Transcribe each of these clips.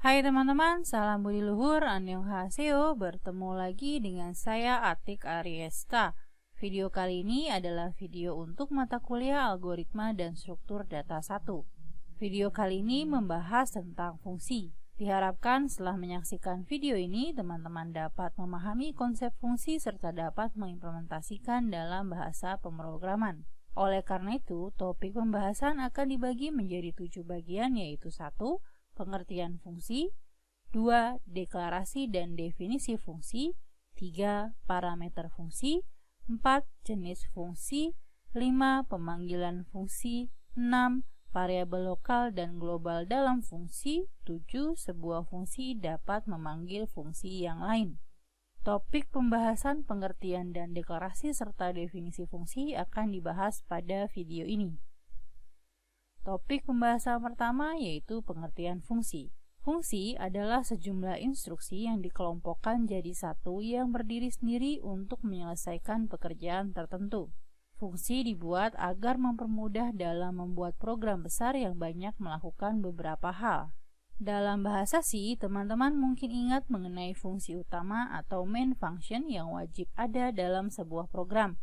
Hai teman-teman, salam budi luhur, annyeonghaseyo. Bertemu lagi dengan saya Atik Ariesta. Video kali ini adalah video untuk mata kuliah algoritma dan struktur data 1. Video kali ini membahas tentang fungsi. Diharapkan setelah menyaksikan video ini, teman-teman dapat memahami konsep fungsi serta dapat mengimplementasikan dalam bahasa pemrograman. Oleh karena itu, topik pembahasan akan dibagi menjadi 7 bagian, yaitu 1. Pengertian fungsi, 2. Deklarasi dan definisi fungsi, 3. Parameter fungsi, 4. Jenis fungsi, 5. Pemanggilan fungsi, 6. Variabel lokal dan global dalam fungsi, 7. Sebuah fungsi dapat memanggil fungsi yang lain. Topik pembahasan pengertian dan deklarasi serta definisi fungsi akan dibahas pada video ini. Topik pembahasan pertama yaitu pengertian fungsi. Fungsi adalah sejumlah instruksi yang dikelompokkan jadi satu yang berdiri sendiri untuk menyelesaikan pekerjaan tertentu. Fungsi dibuat agar mempermudah dalam membuat program besar yang banyak melakukan beberapa hal. Dalam bahasa C, teman-teman mungkin ingat mengenai fungsi utama atau main function yang wajib ada dalam sebuah program.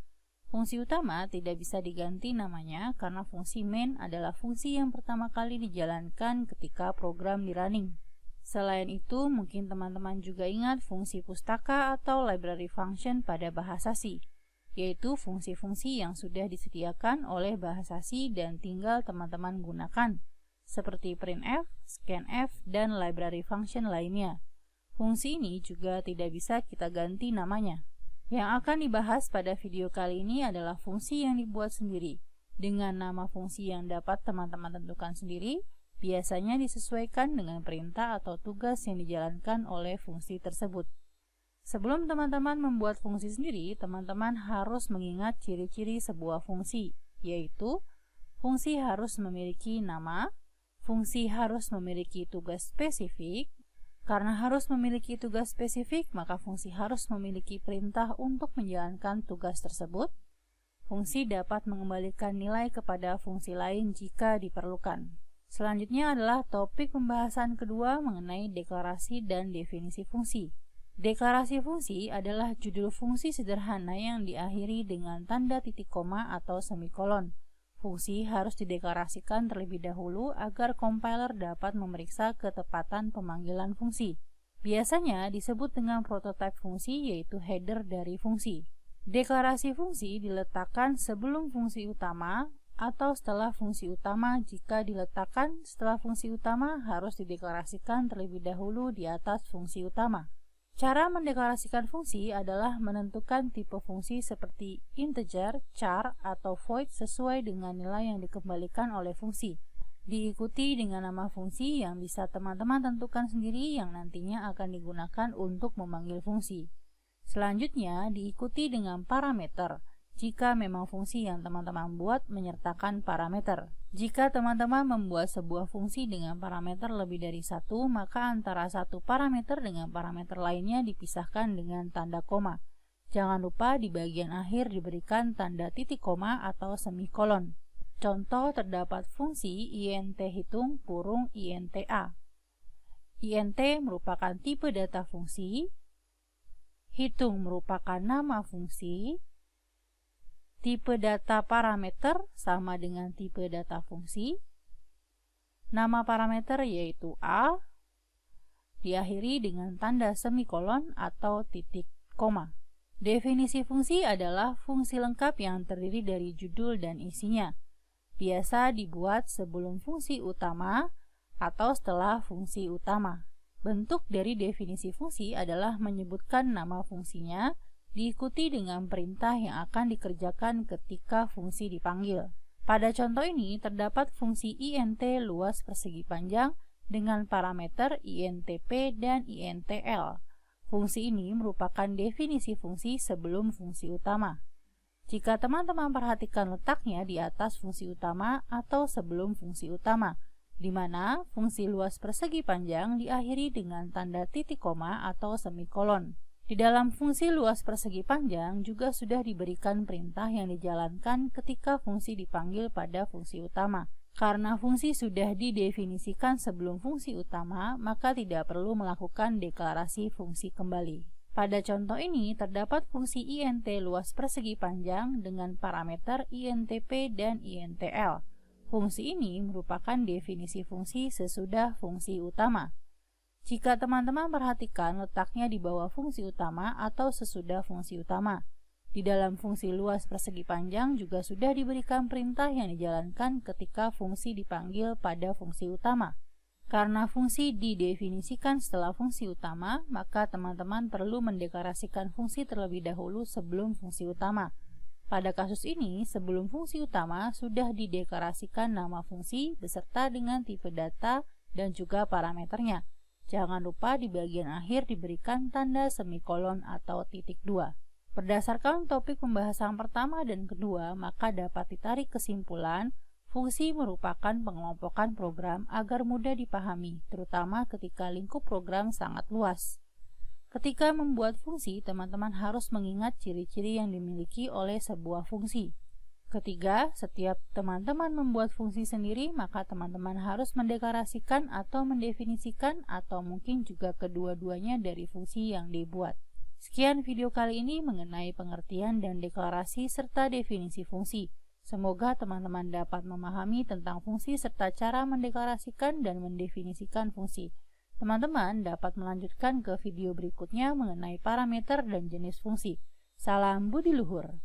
Fungsi utama tidak bisa diganti namanya karena fungsi main adalah fungsi yang pertama kali dijalankan ketika program di running. Selain itu, mungkin teman-teman juga ingat fungsi pustaka atau library function pada bahasa C, yaitu fungsi-fungsi yang sudah disediakan oleh bahasa C dan tinggal teman-teman gunakan, seperti printf, scanf, dan library function lainnya. Fungsi ini juga tidak bisa kita ganti namanya. Yang akan dibahas pada video kali ini adalah fungsi yang dibuat sendiri, dengan nama fungsi yang dapat teman-teman tentukan sendiri, biasanya disesuaikan dengan perintah atau tugas yang dijalankan oleh fungsi tersebut. Sebelum teman-teman membuat fungsi sendiri, teman-teman harus mengingat ciri-ciri sebuah fungsi, yaitu fungsi harus memiliki nama, fungsi harus memiliki tugas spesifik. Karena harus memiliki tugas spesifik, maka fungsi harus memiliki perintah untuk menjalankan tugas tersebut. Fungsi dapat mengembalikan nilai kepada fungsi lain jika diperlukan. Selanjutnya adalah topik pembahasan kedua mengenai deklarasi dan definisi fungsi. Deklarasi fungsi adalah judul fungsi sederhana yang diakhiri dengan tanda titik koma atau semikolon. Fungsi harus dideklarasikan terlebih dahulu agar compiler dapat memeriksa ketepatan pemanggilan fungsi. Biasanya disebut dengan prototipe fungsi, yaitu header dari fungsi. Deklarasi fungsi diletakkan sebelum fungsi utama atau setelah fungsi utama. Jika diletakkan setelah fungsi utama, harus dideklarasikan terlebih dahulu di atas fungsi utama. Cara mendeklarasikan fungsi adalah menentukan tipe fungsi seperti integer, char, atau void sesuai dengan nilai yang dikembalikan oleh fungsi. Diikuti dengan nama fungsi yang bisa teman-teman tentukan sendiri yang nantinya akan digunakan untuk memanggil fungsi. Selanjutnya diikuti dengan parameter, jika memang fungsi yang teman-teman buat menyertakan parameter. Jika teman-teman membuat sebuah fungsi dengan parameter lebih dari satu, maka antara satu parameter dengan parameter lainnya dipisahkan dengan tanda koma. Jangan lupa di bagian akhir diberikan tanda titik koma atau semikolon. Contoh terdapat fungsi int hitung kurung inta. Int merupakan tipe data fungsi, hitung merupakan nama fungsi, tipe data parameter sama dengan tipe data fungsi. Nama parameter yaitu A, diakhiri dengan tanda semikolon atau titik koma. Definisi fungsi adalah fungsi lengkap yang terdiri dari judul dan isinya. Biasa dibuat sebelum fungsi utama atau setelah fungsi utama. Bentuk dari definisi fungsi adalah menyebutkan nama fungsinya, diikuti dengan perintah yang akan dikerjakan ketika fungsi dipanggil. Pada contoh ini terdapat fungsi int luas persegi panjang dengan parameter intp dan intl. Fungsi ini merupakan definisi fungsi sebelum fungsi utama. Jika teman-teman perhatikan letaknya di atas fungsi utama atau sebelum fungsi utama, di mana fungsi luas persegi panjang diakhiri dengan tanda titik koma atau semikolon. Di dalam fungsi luas persegi panjang juga sudah diberikan perintah yang dijalankan ketika fungsi dipanggil pada fungsi utama. Karena fungsi sudah didefinisikan sebelum fungsi utama, maka tidak perlu melakukan deklarasi fungsi kembali. Pada contoh ini, terdapat fungsi int luas persegi panjang dengan parameter intp dan intl. Fungsi ini merupakan definisi fungsi sesudah fungsi utama. Jika teman-teman perhatikan, letaknya di bawah fungsi utama atau sesudah fungsi utama. Di dalam fungsi luas persegi panjang juga sudah diberikan perintah yang dijalankan ketika fungsi dipanggil pada fungsi utama. Karena fungsi didefinisikan setelah fungsi utama, maka teman-teman perlu mendeklarasikan fungsi terlebih dahulu sebelum fungsi utama. Pada kasus ini, sebelum fungsi utama sudah dideklarasikan nama fungsi beserta dengan tipe data dan juga parameternya. Jangan lupa di bagian akhir diberikan tanda semikolon atau titik 2. Berdasarkan topik pembahasan pertama dan kedua, maka dapat ditarik kesimpulan fungsi merupakan pengelompokan program agar mudah dipahami, terutama ketika lingkup program sangat luas. Ketika membuat fungsi, teman-teman harus mengingat ciri-ciri yang dimiliki oleh sebuah fungsi. Ketiga, setiap teman-teman membuat fungsi sendiri, maka teman-teman harus mendeklarasikan atau mendefinisikan atau mungkin juga kedua-duanya dari fungsi yang dibuat. Sekian video kali ini mengenai pengertian dan deklarasi serta definisi fungsi. Semoga teman-teman dapat memahami tentang fungsi serta cara mendeklarasikan dan mendefinisikan fungsi. Teman-teman dapat melanjutkan ke video berikutnya mengenai parameter dan jenis fungsi. Salam budi luhur.